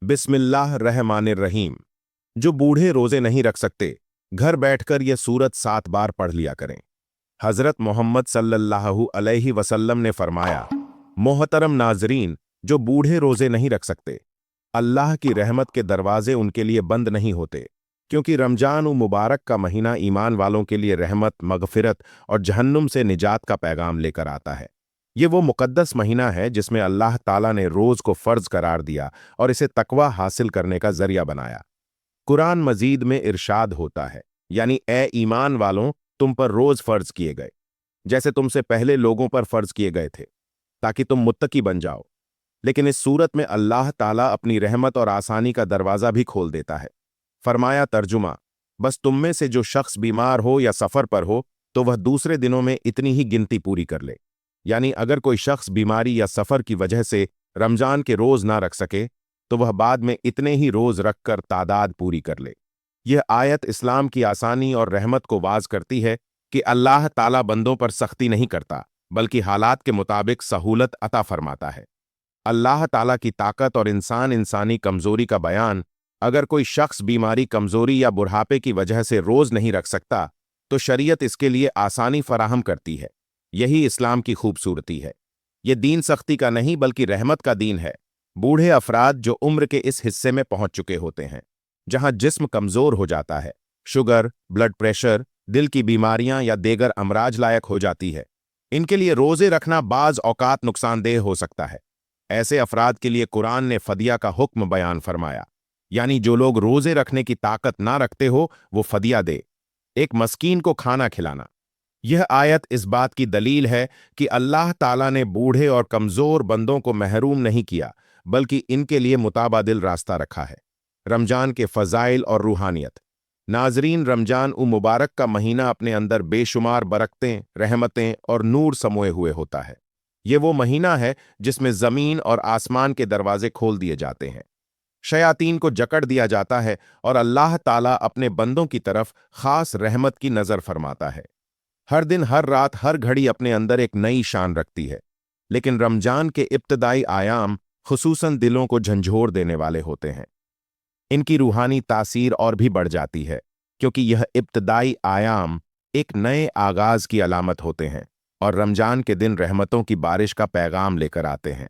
बिस्मिल्लाह रहमानिर रहीम। जो बूढ़े रोजे नहीं रख सकते, घर बैठकर यह सूरत 7 बार पढ़ लिया करें। हजरत मोहम्मद सल्लल्लाहु अलैहि वसल्लम ने फरमाया, मोहतरम नाजरीन, जो बूढ़े रोजे नहीं रख सकते, अल्लाह की रहमत के दरवाजे उनके लिए बंद नहीं होते, क्योंकि रमजान मुबारक का महीना ईमान वालों के लिए रहमत, मगफिरत और जहन्नुम से निजात का पैगाम लेकर आता है। ये वो मुकद्दस महीना है जिसमें अल्लाह ताला ने रोज को फर्ज करार दिया और इसे तकवा हासिल करने का जरिया बनाया। कुरान मजीद में इरशाद होता है, यानी ए ईमान वालों, तुम पर रोज फर्ज किए गए, जैसे तुमसे पहले लोगों पर फर्ज किए गए थे, ताकि तुम मुत्तकी बन जाओ। लेकिन इस सूरत में अल्लाह ताला अपनी रहमत और आसानी का दरवाजा भी खोल देता है। फरमाया तर्जुमा, बस तुम में से जो शख्स बीमार हो या सफर पर हो तो वह दूसरे दिनों में इतनी ही गिनती पूरी कर ले। यानी अगर कोई शख्स बीमारी या सफर की वजह से रमजान के रोज ना रख सके तो वह बाद में इतने ही रोज रखकर तादाद पूरी कर ले। यह आयत इस्लाम की आसानी और रहमत को वाज करती है कि अल्लाह ताला बंदों पर सख्ती नहीं करता, बल्कि हालात के मुताबिक सहूलत अता फरमाता है। अल्लाह ताला की ताकत और इंसानी कमजोरी का बयान। अगर कोई शख्स बीमारी, कमजोरी या बुढ़ापे की वजह से रोज नहीं रख सकता तो शरीयत इसके लिए आसानी फराहम करती है। यही इस्लाम की खूबसूरती है। यह दीन सख्ती का नहीं बल्कि रहमत का दीन है। बूढ़े अफराद जो उम्र के इस हिस्से में पहुंच चुके होते हैं जहां जिस्म कमजोर हो जाता है, शुगर, ब्लड प्रेशर, दिल की बीमारियां या देगर अमराज लायक हो जाती है, इनके लिए रोजे रखना बाज औकात नुकसानदेह हो सकता है। ऐसे अफराद के लिए कुरान ने फदिया का हुक्म बयान फरमाया, यानी जो लोग रोजे रखने की ताकत ना रखते हो वो फदिया दे, एक मस्कीन को खाना खिलाना। यह आयत इस बात की दलील है कि अल्लाह ताला ने बूढ़े और कमजोर बंदों को महरूम नहीं किया, बल्कि इनके लिए मुताबादिल रास्ता रखा है। रमजान के फजाइल और रूहानियत। नाजरीन, रमजान मुबारक का महीना अपने अंदर बेशुमार बरकतें, रहमतें और नूर समोए हुए होता है। ये वो महीना है जिसमें जमीन और आसमान के दरवाजे खोल दिए जाते हैं, शयातीन को जकड़ दिया जाता है और अल्लाह ताला अपने बंदों की तरफ खास रहमत की नजर फरमाता है। हर दिन, हर रात, हर घड़ी अपने अंदर एक नई शान रखती है, लेकिन रमजान के इब्तदाई आयाम खुसूसन दिलों को झंझोर देने वाले होते हैं। इनकी रूहानी तासीर और भी बढ़ जाती है, क्योंकि यह इब्तदाई आयाम एक नए आगाज की अलामत होते हैं और रमजान के दिन रहमतों की बारिश का पैगाम लेकर आते हैं।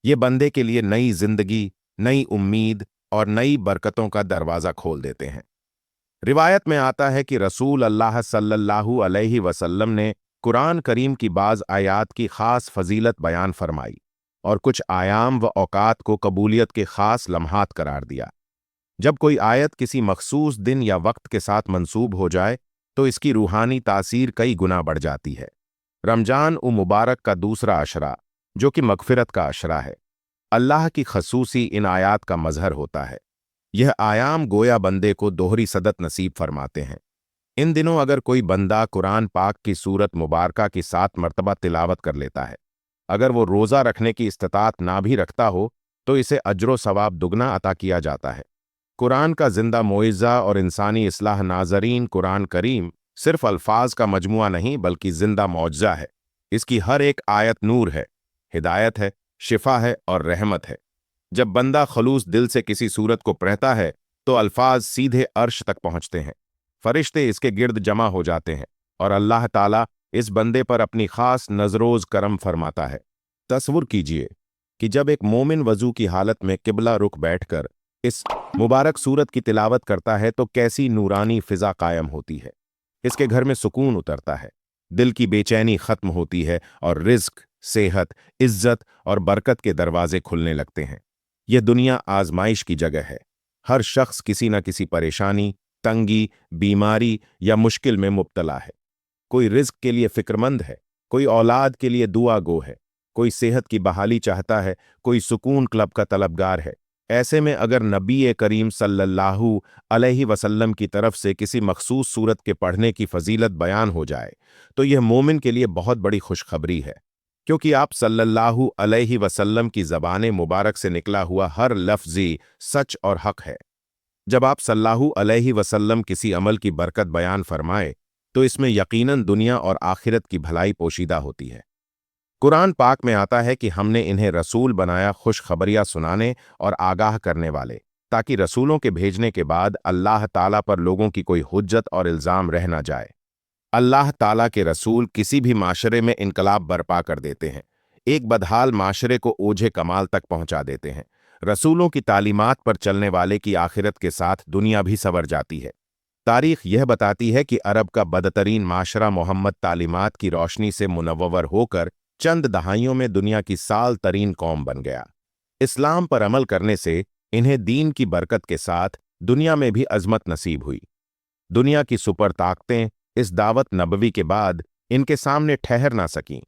ये बंदे के लिए नई जिंदगी, नई उम्मीद और नई बरकतों का दरवाजा खोल देते हैं। रिवायत में आता है कि रसूल अल्लाह सल्लल्लाहु अलैहि वसल्लम ने कुरान करीम की बाज आयात की खास फजीलत बयान फरमाई और कुछ आयाम व औकात को कबूलियत के खास लम्हात करार दिया। जब कोई आयत किसी मखसूस दिन या वक्त के साथ मंसूब हो जाए तो इसकी रूहानी तासीर कई गुना बढ़ जाती है। रमजान मुबारक का दूसरा अशरा, जो कि मगफिरत का अशरा है, अल्लाह की खसूसी इन आयात का मजहर होता है। यह आयाम गोया बंदे को दोहरी सदत नसीब फरमाते हैं। इन दिनों अगर कोई बंदा कुरान पाक की सूरत मुबारका की 7 मरतबा तिलावत कर लेता है, अगर वो रोज़ा रखने की इस्तिताअत ना भी रखता हो तो इसे अज्र सवाब दुगना अता किया जाता है। कुरान का जिंदा मोइज़ा और इंसानी इस्लाह। नाज़रीन, कुरान करीम सिर्फ अल्फाज का मजमुआ नहीं बल्कि जिंदा मौजज़ा है। इसकी हर एक आयत नूर है, हिदायत है, शिफा है और रहमत है। जब बंदा खलूस दिल से किसी सूरत को पढ़ता है तो अल्फाज सीधे अर्श तक पहुंचते हैं, फरिश्ते इसके गिर्द जमा हो जाते हैं और अल्लाह ताला इस बंदे पर अपनी खास नजरोज करम फरमाता है। तस्वुर कीजिए कि जब एक मोमिन वजू की हालत में किबला रुख बैठकर इस मुबारक सूरत की तिलावत करता है तो कैसी नूरानी फिजा कायम होती है। इसके घर में सुकून उतरता है, दिल की बेचैनी खत्म होती है और रिज्क, सेहत, इज्जत और बरकत के दरवाजे खुलने लगते हैं। यह दुनिया आजमाइश की जगह है। हर शख्स किसी न किसी परेशानी, तंगी, बीमारी या मुश्किल में मुब्तला है। कोई रिज्क के लिए फिक्रमंद है, कोई औलाद के लिए दुआ गो है, कोई सेहत की बहाली चाहता है, कोई सुकून क्लब का तलबगार है। ऐसे में अगर नबी करीम सल्लल्लाहु अलैहि वसल्लम की तरफ से किसी मखसूस सूरत के पढ़ने की फजीलत बयान हो जाए तो यह मोमिन के लिए बहुत बड़ी खुशखबरी है, क्योंकि आप सल्लल्लाहु अलैहि वसल्लम की ज़बान मुबारक से निकला हुआ हर लफ्ज़ी सच और हक है। जब आप सल्लल्लाहु अलैहि वसल्लम किसी अमल की बरकत बयान फरमाए तो इसमें यकीनन दुनिया और आखिरत की भलाई पोशीदा होती है। कुरान पाक में आता है कि हमने इन्हें रसूल बनाया खुशखबरियां सुनाने और आगाह करने वाले, ताकि रसूलों के भेजने के बाद अल्लाह ताला पर लोगों की कोई हुज्जत और इल्जाम रह ना जाए। अल्लाह ताला के रसूल किसी भी माशरे में इनकलाब बर्पा कर देते हैं, एक बदहाल माशरे को ओझे कमाल तक पहुंचा देते हैं। रसूलों की तालीमात पर चलने वाले की आखिरत के साथ दुनिया भी संवर जाती है। तारीख यह बताती है कि अरब का बदतरीन माशरा मोहम्मद तालीमात की रोशनी से मुनव्वर होकर चंद दहाइयों में दुनिया की साल तरीन कौम बन गया। इस्लाम पर अमल करने से इन्हें दीन की बरकत के साथ दुनिया में भी अजमत नसीब हुई। दुनिया की सुपर ताकतें इस दावत नबवी के बाद इनके सामने ठहर ना सकीं।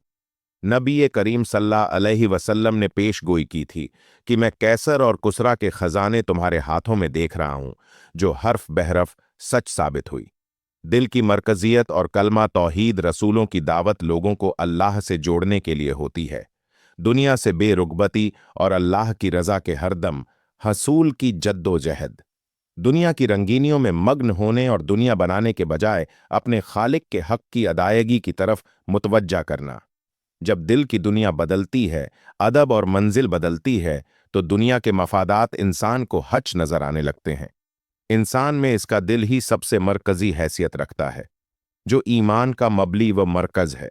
नबी करीम सल्लल्लाहु अलैहि वसल्लम ने पेशगोई की थी कि मैं कैसर और कुसरा के खजाने तुम्हारे हाथों में देख रहा हूं, जो हर्फ बहरफ सच साबित हुई। दिल की मरकजियत और कलमा तौहीद रसूलों की दावत लोगों को अल्लाह से जोड़ने के लिए होती है। दुनिया से बेरुगबती और अल्लाह की रजा के हरदम हसूल की जद्दोजहद। दुनिया की रंगीनियों में मग्न होने और दुनिया बनाने के बजाय अपने खालिक के हक की अदायगी की तरफ मुतवज्जा करना। जब दिल की दुनिया बदलती है, अदब और मंजिल बदलती है, तो दुनिया के मफादात इंसान को हच नजर आने लगते हैं। इंसान में इसका दिल ही सबसे मरकजी हैसियत रखता है, जो ईमान का मबली व मरकज है।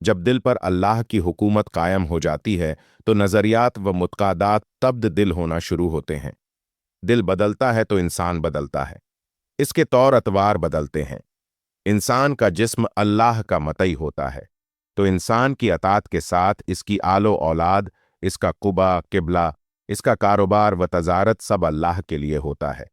जब दिल पर अल्लाह की हुकूमत कायम हो जाती है, तो नजरियात व मुतकादात तब्द दिल होना शुरू होते हैं। दिल बदलता है तो इंसान बदलता है, इसके तौर अतवार बदलते हैं। इंसान का जिस्म अल्लाह का मतई होता है, तो इंसान की अतात के साथ इसकी आलो औलाद, इसका कुबा किबला, इसका कारोबार व तजारत सब अल्लाह के लिए होता है।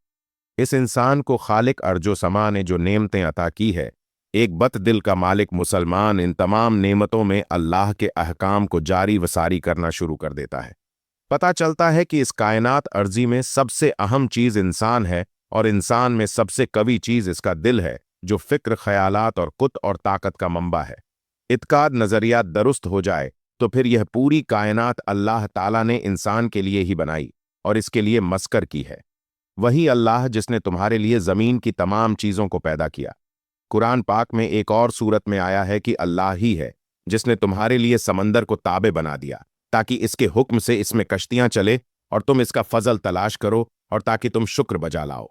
इस इंसान को खालिक अर्जो समा ने जो नेमतें अता की है, एक बत दिल का मालिक मुसलमान इन तमाम नेमतों में अल्लाह के अहकाम को जारी व सारी करना शुरू कर देता है। पता चलता है कि इस कायनात अर्जी में सबसे अहम चीज इंसान है, और इंसान में सबसे कवी चीज इसका दिल है, जो फिक्र ख्यालात और कुत और ताकत का मंबा है। इत्काद नजरियात दुरुस्त हो जाए तो फिर यह पूरी कायनात अल्लाह ताला ने इंसान के लिए ही बनाई और इसके लिए मस्कर की है। वही अल्लाह जिसने तुम्हारे लिए जमीन की तमाम चीजों को पैदा किया। कुरान पाक में एक और सूरत में आया है कि अल्लाह ही है जिसने तुम्हारे लिए समंदर को ताबे बना दिया, ताकि इसके हुक्म से इसमें कश्तियां चले और तुम इसका फजल तलाश करो, और ताकि तुम शुक्र बजा लाओ।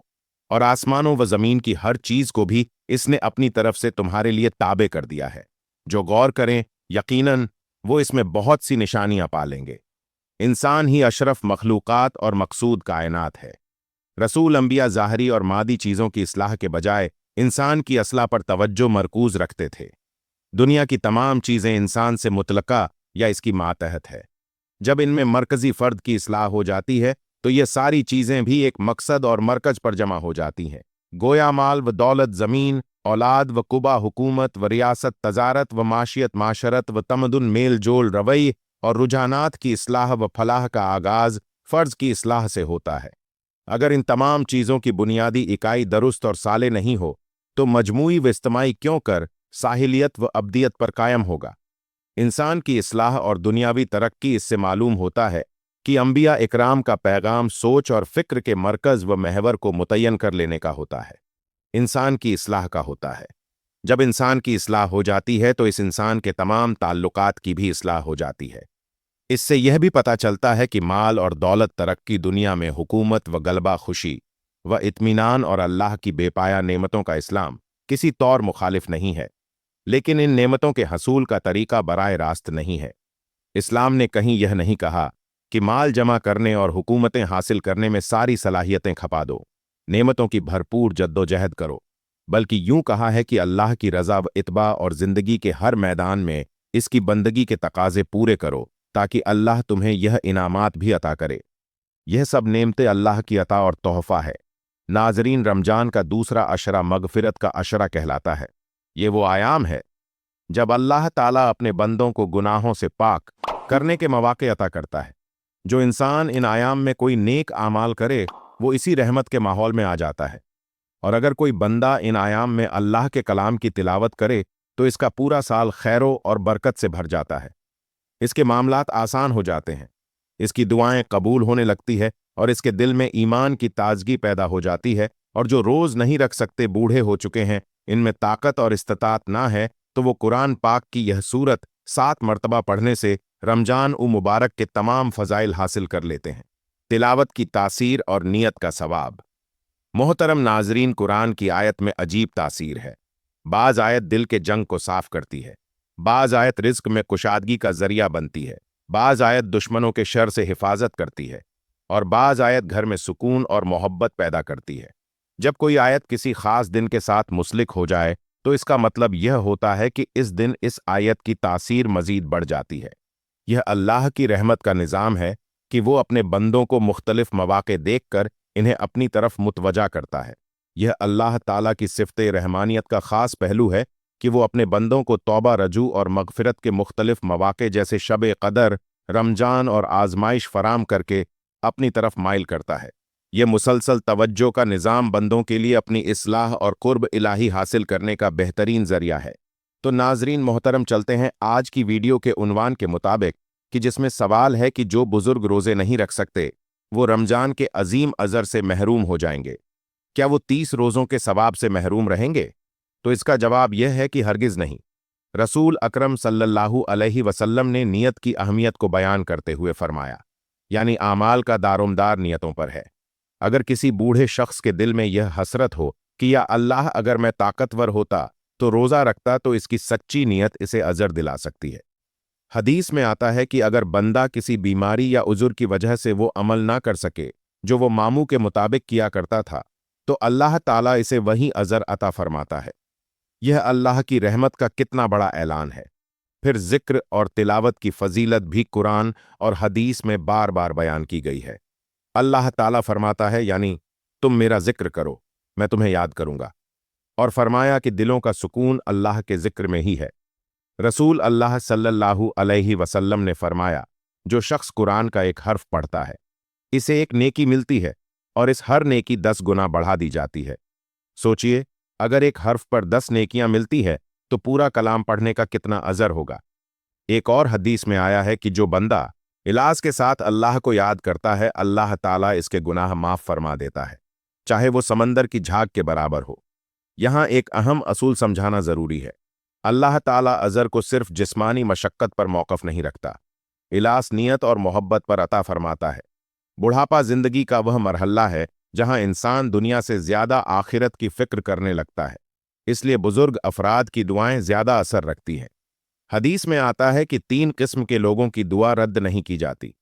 और आसमानों व जमीन की हर चीज को भी इसने अपनी तरफ से तुम्हारे लिए ताबे कर दिया है। जो गौर करें, यकीनन वो इसमें बहुत सी निशानियां पालेंगे। इंसान ही अशरफ मखलूकात और मकसूद कायनात है। रसूल अंबिया ज़ाहरी और मादी चीज़ों की इस्लाह के बजाय इंसान की असलाह पर तवज्जो मरकूज रखते थे। दुनिया की तमाम चीज़ें इंसान से मुतलका या इसकी मातहत है। जब इनमें मरकजी फ़र्द की इस्लाह हो जाती है, तो ये सारी चीज़ें भी एक मकसद और मरकज पर जमा हो जाती हैं। गोया माल व दौलत, ज़मीन, औलाद व कुबा, हुकूमत व रियासत, तजारत व माशियत, माशरत व तमदुन, मेल जोल, रवैये और रुझानात की इस्लाह व फलाह का आगाज़ फ़र्ज की इस्लाह से होता है। अगर इन तमाम चीज़ों की बुनियादी इकाई दुरुस्त और साले नहीं हो, तो मजमूई व इज्तिमाई क्यों कर साहिलियत व अब्दियत पर कायम होगा। इंसान की इस्लाह और दुनियावी तरक्की इससे मालूम होता है कि अंबिया इकराम का पैगाम सोच और फिक्र के मरकज़ व महवर को मुतय्यन कर लेने का होता है, इंसान की इस्लाह का होता है। जब इंसान की इस्लाह हो जाती है, तो इस इंसान के तमाम ताल्लुकात की भी इस्लाह हो जाती है। इससे यह भी पता चलता है कि माल और दौलत, तरक्की, दुनिया में हुकूमत व गलबा, खुशी व इत्मीनान और अल्लाह की बेपाया नेमतों का इस्लाम किसी तौर मुखालिफ नहीं है, लेकिन इन नेमतों के हसूल का तरीका बराए रास्त नहीं है। इस्लाम ने कहीं यह नहीं कहा कि माल जमा करने और हुकूमतें हासिल करने में सारी सलाहियतें खपा दो, नेमतों की भरपूर जद्दोजहद करो, बल्कि यूं कहा है कि अल्लाह की रज़ा व इत्बा और ज़िंदगी के हर मैदान में इसकी बंदगी के तकाजे पूरे करो, ताकि अल्लाह तुम्हें यह इनामात भी अता करे। यह सब नेमतें अल्लाह की अता और तोहफा है। नाजरीन, रमजान का दूसरा अशरा मगफिरत का अशरा कहलाता है। ये वो आयाम है जब अल्लाह ताला अपने बंदों को गुनाहों से पाक करने के मौके अता करता है। जो इंसान इन आयाम में कोई नेक आमाल करे, वो इसी रहमत के माहौल में आ जाता है। और अगर कोई बंदा इन आयाम में अल्लाह के कलाम की तिलावत करे, तो इसका पूरा साल खैरों और बरकत से भर जाता है। इसके मामलात आसान हो जाते हैं, इसकी दुआएं कबूल होने लगती है, और इसके दिल में ईमान की ताजगी पैदा हो जाती है। और जो रोज़ नहीं रख सकते, बूढ़े हो चुके हैं, इनमें ताकत और इस्तिताअत ना है, तो वो कुरान पाक की यह सूरत 7 मरतबा पढ़ने से रमजान उ मुबारक के तमाम फ़ज़ाइल हासिल कर लेते हैं। तिलावत की तासीर और नियत का सवाब। मोहतरम नाजरीन, कुरान की आयत में अजीब तासीर है। बाज़ आयत दिल के जंग को साफ करती है, बाज़ आयत रिज़्क में कुशादगी का ज़रिया बनती है, बाज़ आयत दुश्मनों के शर से हिफाजत करती है और बाज़ आयत घर में सुकून और मोहब्बत पैदा करती है। जब कोई आयत किसी ख़ास दिन के साथ मुस्लिक हो जाए तो इसका मतलब यह होता है कि इस दिन इस आयत की तासीर मज़ीद बढ़ जाती है। यह अल्लाह की रहमत का निज़ाम है कि वो अपने बंदों को मुख्तलिफ मौक़े देखकर इन्हें अपनी तरफ मुतवजा करता है। यह अल्लाह ताला की सिफ़त रहमानियत का ख़ास पहलू है कि वो अपने बंदों को तौबा रजू और मग़फ़िरत के मुख्तलिफ मौक़े जैसे शब क़दर, रमजान और आज़माइश फराम करके अपनी तरफ माइल करता है। यह मुसलसल तवज्जो का निज़ाम बंदों के लिए अपनी इस्लाह और कुर्ब इलाही हासिल करने का बेहतरीन ज़रिया है। तो नाज़रीन मोहतरम, चलते हैं आज की वीडियो के उन्वान के मुताबिक कि जिसमें सवाल है कि जो बुज़ुर्ग रोज़े नहीं रख सकते वो रमजान के अजीम अज़र से महरूम हो जाएंगे। क्या वो 30 रोज़ों के सवाब से महरूम रहेंगे? तो इसका जवाब यह है कि हरगिज़ नहीं। रसूल अकरम सल्लल्लाहु अलैहि वसल्लम ने नियत की अहमियत को बयान करते हुए फरमाया, यानी आमाल का दारोमदार नियतों पर है। अगर किसी बूढ़े शख्स के दिल में यह हसरत हो कि या अल्लाह, अगर मैं ताकतवर होता तो रोज़ा रखता, तो इसकी सच्ची नियत इसे अजर दिला सकती है। हदीस में आता है कि अगर बंदा किसी बीमारी या उज़ुर की वजह से वो अमल ना कर सके जो वो मामू के मुताबिक किया करता था, तो अल्लाह ताला इसे वही अजर अता फरमाता है। यह अल्लाह की रहमत का कितना बड़ा ऐलान है। फिर जिक्र और तिलावत की फजीलत भी कुरान और हदीस में बार बार बयान की गई है। अल्लाह ताला फरमाता है, यानी तुम मेरा जिक्र करो, मैं तुम्हें याद करूंगा। और फरमाया कि दिलों का सुकून अल्लाह के जिक्र में ही है। रसूल अल्लाह सल्लल्लाहु अलैहि वसल्लम ने फरमाया, जो शख्स कुरान का एक हर्फ पढ़ता है इसे एक नेकी मिलती है और इस हर नेकी 10 गुना बढ़ा दी जाती है। सोचिए, अगर एक हर्फ पर 10 नेकियां मिलती है तो पूरा कलाम पढ़ने का कितना अजर होगा। एक और हदीस में आया है कि जो बंदा इलाज के साथ अल्लाह को याद करता है, अल्लाह ताला इसके गुनाह माफ फरमा देता है, चाहे वो समंदर की झाग के बराबर हो। यहां एक अहम असूल समझाना जरूरी है। अल्लाह ताला अजर को सिर्फ जिस्मानी मशक्कत पर मौकफ नहीं रखता, इलास नियत और मोहब्बत पर अता फरमाता है। बुढ़ापा जिंदगी का वह मरहला है जहां इंसान दुनिया से ज्यादा आखिरत की फिक्र करने लगता है, इसलिए बुजुर्ग अफराद की दुआएं ज्यादा असर रखती हैं। हदीस में आता है कि 3 किस्म के लोगों की दुआ रद्द नहीं की जाती।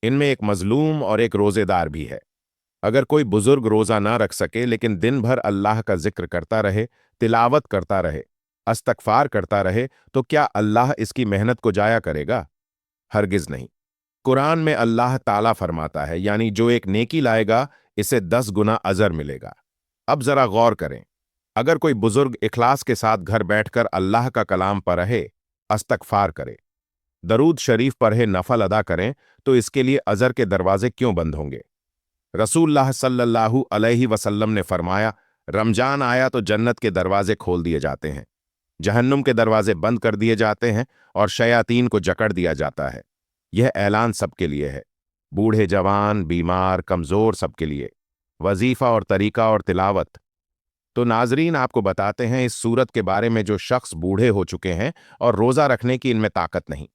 इनमें एक मजलूम और एक रोजेदार भी है। अगर कोई बुजुर्ग रोजा ना रख सके लेकिन दिन भर अल्लाह का जिक्र करता रहे, तिलावत करता रहे, अस्तगफार करता रहे, तो क्या अल्लाह इसकी मेहनत को जाया करेगा? हरगिज नहीं। कुरान में अल्लाह ताला फरमाता है, यानी जो एक नेकी लाएगा इसे 10 गुना अजर मिलेगा। अब जरा गौर करें, अगर कोई बुजुर्ग इखलास के साथ घर बैठकर अल्लाह का कलाम पढ़े, अस्तगफार करे, दरूद शरीफ पढ़े, नफल अदा करें, तो इसके लिए अजर के दरवाजे क्यों बंद होंगे? रसूलुल्लाह सल्लल्लाहु अलैहि वसल्लम ने फरमाया, रमजान आया तो जन्नत के दरवाजे खोल दिए जाते हैं, जहन्नुम के दरवाजे बंद कर दिए जाते हैं और शयातीन को जकड़ दिया जाता है। यह ऐलान सबके लिए है, बूढ़े, जवान, बीमार, कमजोर, सबके लिए। वजीफा और तरीका और तिलावत। तो नाजरीन, आपको बताते हैं इस सूरत के बारे में। जो शख्स बूढ़े हो चुके हैं और रोजा रखने की इनमें ताकत नहीं,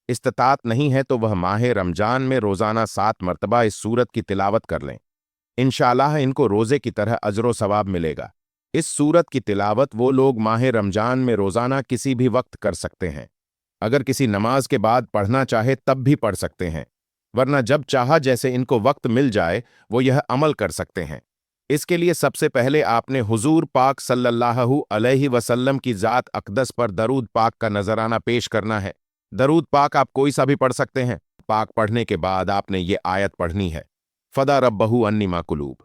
इस्तात नहीं है, तो वह माह रमजान में रोजाना 7 मरतबा इस सूरत की तिलावत कर लें। इंशाअल्लाह इनको रोजे की तरह अजर सवाब मिलेगा। इस सूरत की तिलावत वो लोग माह रमजान में रोजाना किसी भी वक्त कर सकते हैं। अगर किसी नमाज के बाद पढ़ना चाहे तब भी पढ़ सकते हैं, वरना जब चाहा जैसे इनको वक्त मिल जाए वो यह अमल कर सकते हैं। इसके लिए सबसे पहले आपने हुजूर पाक सल्लल्लाहु अलैहि वसल्लम की ज़ात अक़दस पर दरूद पाक का नजराना पेश करना है। दरूद पाक आप कोई सा भी पढ़ सकते हैं। पाक पढ़ने के बाद आपने ये आयत पढ़नी है, फदा रब्बहु अन्नी मा कुलूब।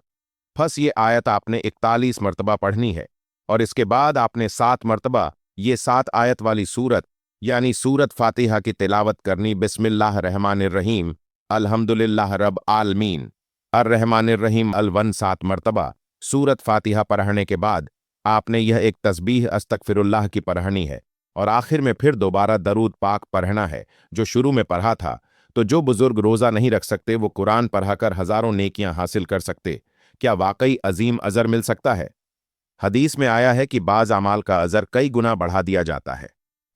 फस ये आयत आपने 41 मरतबा पढ़नी है और इसके बाद आपने 7 मरतबा ये 7 आयत वाली सूरत यानी सूरत फातिहा की तिलावत करनी। बिस्मिल्लाह रहमानिर रहीम, अल्हम्दुलिल्लाह रब आलमीन, अर्रहमानिर रहीम अलवन 7 मरतबा। सूरत फातिहा पढ़ने के बाद आपने यह एक तस्बीह अस्तगफिरुल्लाह की पढ़नी है और आखिर में फिर दोबारा दरूद पाक पढ़ना है जो शुरू में पढ़ा था। तो जो बुजुर्ग रोजा नहीं रख सकते वो कुरान पढ़ाकर हजारों नेकियां हासिल कर सकते। क्या वाकई अजीम अजर मिल सकता है? हदीस में आया है कि बाज अमाल का अजर कई गुना बढ़ा दिया जाता है।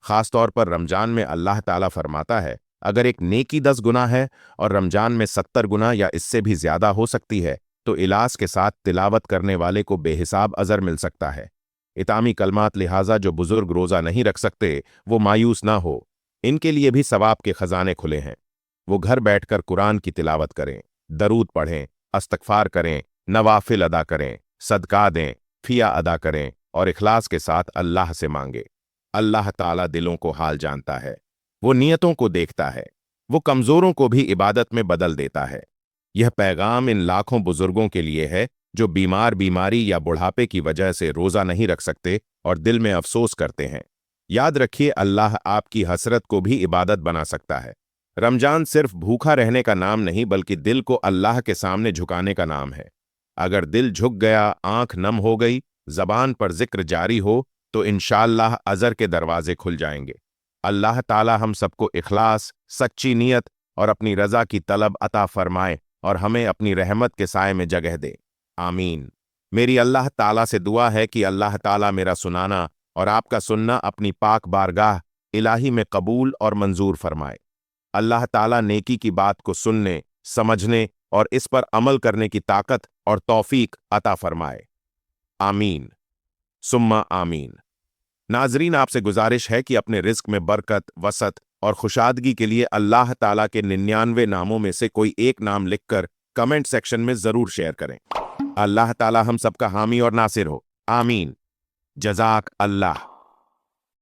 खास तौर पर रमजान में अल्लाह ताला फरमाता है, अगर एक नेकी 10 गुना है और रमजान में 70 गुना या इससे भी ज्यादा हो सकती है, तो इलास के साथ तिलावत करने वाले को बेहिसाब अजर मिल सकता है। इतामी कलमात, लिहाजा जो बुजुर्ग रोजा नहीं रख सकते वो मायूस ना हो, इनके लिए भी सवाब के खजाने खुले हैं। वो घर बैठकर कुरान की तिलावत करें, दरूद पढ़ें, अस्तगफार करें, नवाफिल अदा करें, सदका दें, फिया अदा करें और इखलास के साथ अल्लाह से मांगे। अल्लाह ताला दिलों को हाल जानता है, वो नियतों को देखता है, वो कमजोरों को भी इबादत में बदल देता है। यह पैगाम इन लाखों बुजुर्गों के लिए है जो बीमारी या बुढ़ापे की वजह से रोजा नहीं रख सकते और दिल में अफसोस करते हैं। याद रखिए, अल्लाह आपकी हसरत को भी इबादत बना सकता है। रमजान सिर्फ भूखा रहने का नाम नहीं, बल्कि दिल को अल्लाह के सामने झुकाने का नाम है। अगर दिल झुक गया, आंख नम हो गई, जबान पर जिक्र जारी हो, तो इंशाअल्लाह अजर के दरवाजे खुल जाएंगे। अल्लाह ताला हम सबको इखलास, सच्ची नीयत और अपनी रजा की तलब अता फरमाए और हमें अपनी रहमत के साए में जगह दे। आमीन। मेरी अल्लाह ताला से दुआ है कि अल्लाह ताला मेरा सुनाना और आपका सुनना अपनी पाक बारगाह इलाही में कबूल और मंजूर फरमाए। अल्लाह ताला नेकी की बात को सुनने, समझने और इस पर अमल करने की ताकत और तौफीक अता फरमाए। आमीन सुम्मा आमीन। नाजरीन, आपसे गुजारिश है कि अपने रिस्क में बरकत, वसत और खुशादगी के लिए अल्लाह ताला के 99 नामों में से कोई एक नाम लिखकर कमेंट सेक्शन में जरूर शेयर करें। अल्लाह ताला हम सबका हामी और नासिर हो। आमीन। जज़ाक अल्लाह।